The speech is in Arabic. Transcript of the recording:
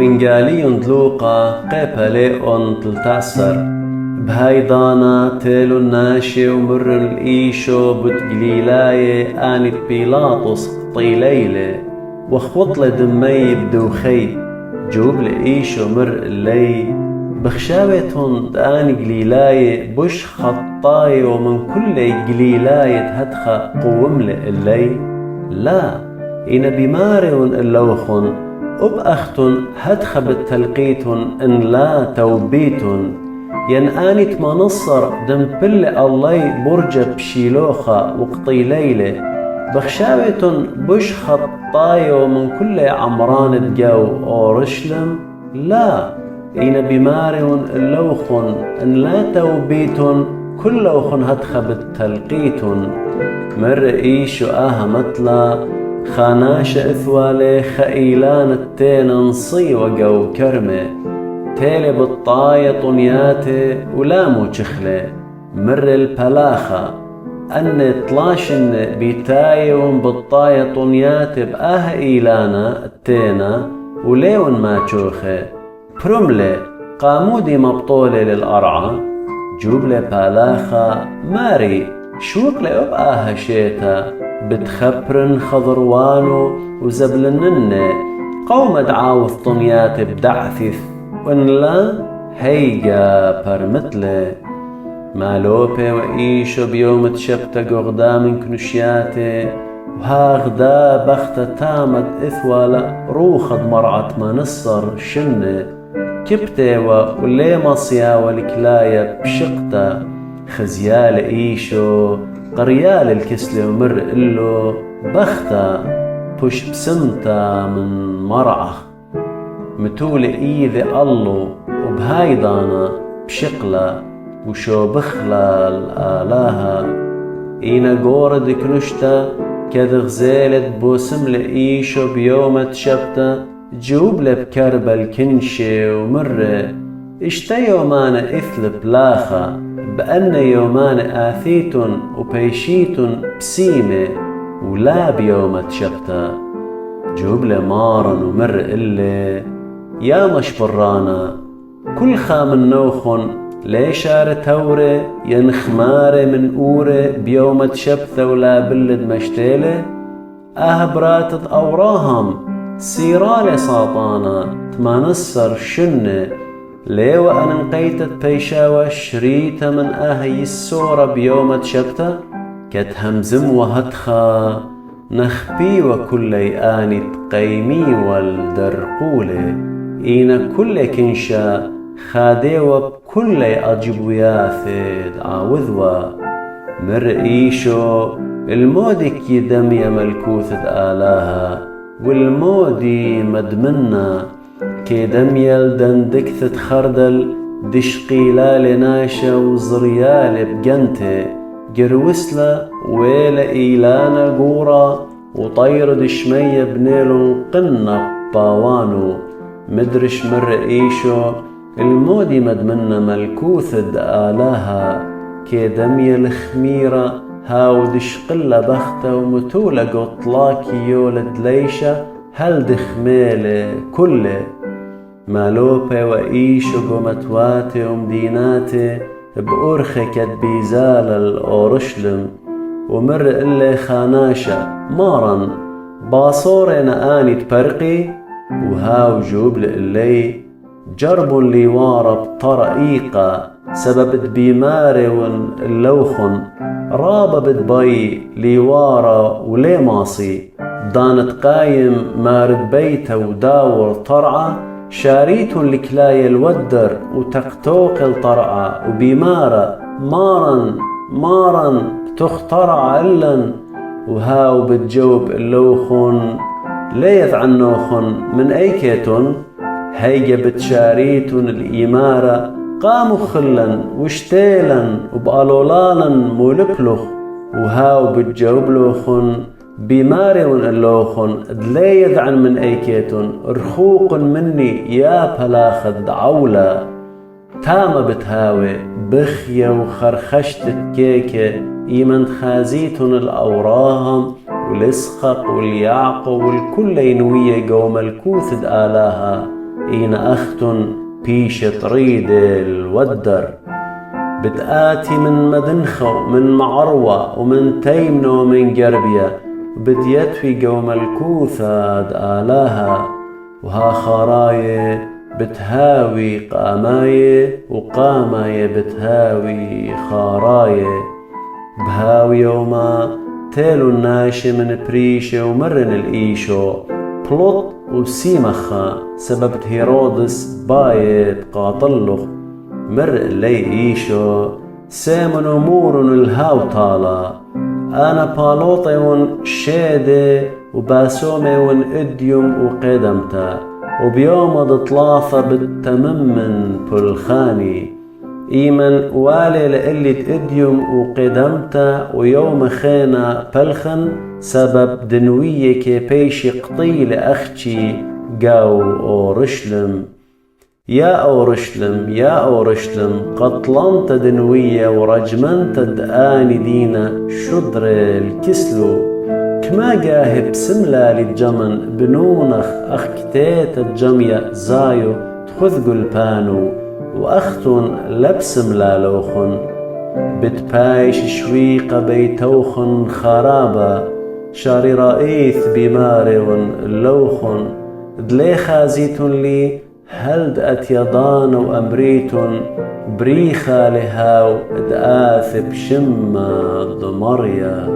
وينجاليون دلوقا قيباليون تلتعسر بهايدانا تيلو الناشي ومر الإيشو بتقليلاي آنت بيلاطس طيليلي وخوط لدمي بدوخي جوب لإيشو مر اللي بخشاوتهم داني قليلاي بش خطاي ومن كل قليلاي تهدخ قوم اللي لا إن بمارون اللوخن أبأختن هدخ بالتلقيتن إن لا توبيتن ين آنت ما نصر دم بل الله برجة بشيلوخة وقطي ليلة بخشاوتن بش خطاي ومن كل عمران تجاو أورشلم لا إن بمارون اللوخن إن لا توبيتن كل لوخن هدخ بالتلقيتن مر إيشو مطلع خاناش إثوالي خئيلان التين نصي وقو كرمي تيلي بالطاية طنياتي ولامو تشخلي مر البلاخة أن طلاشن بيتايون بالطاية طنياتي إيلانا التينا وليون ما تشوخي برملي قامودي مبطولي للأرعى جوبلي بلاخة ماري شوق لأبقاها شيتا بتخبرن خضروانو وزبلنن قوم دعاوث طنيات بدعثث وإن لا هيجا برمتلي مالوبي وإيشو بيوم تشبت قغدام كنشياتي وها غدا بخت تامد إثوالا روخد مرعت ما نصر شنة كبتي ولي مصيا والكلاية بشقتا خزيال إيشو قريال الكسل ومر إلو بختا بش بسمتا من مرعه متول إيذي الله وبهايدانا بشقلا وشو بخلا الآلاها إينا قورد كنشتا كذ غزيلت بوسم لإيشو بيوم تشبتا جوب لبكرب الكنشي ومر اشتا يومان إثل بلاخا بأن يومان آثيتن وبيشيتن بسيمة ولا بيوم تشبتا جوب لمارن ومر إلي يا مشبرانا كل خام النوخن ليشار توري ينخماري من أوري بيوم تشبثة ولا بلد مشتيلي براتت أوراهم سيرالي ساطانا تمانسر شنة ليه وأنا نقيتت بيشاوة شريتة من السورة بيوم تشبثة كتهمزم وهدخا نخبي وكل آني تقيمي والدرقولي إينا كل كنشا خاديوة بكل أجبوياثد عاوذوا مرئيشو المودك يدمي ملكوث آلاها والمودي مدمنا كيدميل دندكثت خردل دشقيلال ناشا وزريال بجنتي جروسلا ويلا إيلانا قورا وطير دشمية بنيلو قنة باوانو مدرش مرئيشو المودي مدمنا ملكوثد آلاها كيدمية الخميرة هاو دشقلة بختة ومتولة قطلاكي يولد ليشة هل دخميلة كله مالوبي وإيشو قمتواتي ومديناتي بأرخي كدبيزال الأورشلم ومر إلي خاناشة مارن باصورين آني تبرقي وهاو جوب لإلي جرب لي وارب طرقيقة سبب بيماري واللوخن رابب بي ليوارا ولي ماصي دانت قايم مارد بيته وداور طرعة شاريت لكلاي الودر وتقتوق الطرعة وبيمارة مارن تخترع علن وهاو بتجوب اللوخن ليث عنوخن من أيكيتن هيجا بتشاريتن الإمارة قاموا خلا وشتيلا وبقالولالا مولبلخ وهاو بتجاوب لوخن بماري اللوخن دليذ عن من أيكيتن رخوق مني يا بلاخد عولا تاما بتهاوي بخيا وخرخشت كيكة إيمن خازيتن الأوراهم والإسخق واليعق والكل ينوية قوم الكوثد آلاها إين أختن بيش طريد الودر. بتآتي من مدنخة ومن معروة ومن تيمنة ومن جربية، وبتيتفي قوم الكوثة آلاها. وها خراية بتهاوي قاماية، وقاماية بتهاوي خراية. بهاوي وما تيلو الناشي من بريشة ومرن الإيشو، بلوط وسيمخا سببت هيرودس بايت قاطلخ. مر اللي إيشو سامن أمورن الهاوطالة. أنا بالوطيون شيدة وباسوميون إديوم وقدمتا، وبيوم دطلافة بالتممن بالخاني. إيمن والي لقلة إديوم وقدمتا، ويوم خينا بلخن سبب دنوية كيبيش قطيل أختي قاو أورشلم. يا أورشلم يا أورشلم، قطلنت دنوية ورجمنت دآني دينا شدر الكسلو. كما جاهب سملا للجمن بنونخ أخ كتات الجمية زايو تخذ البانو، وأختن لبسم لالوخن. بتبايش شويقة بيتوخن خرابة، شاري رئيث بمارون اللوخن. دليخا زيتون لي هلد أتيضان وأمريتون، بريخا لهاو دآث بشمة ضمريا.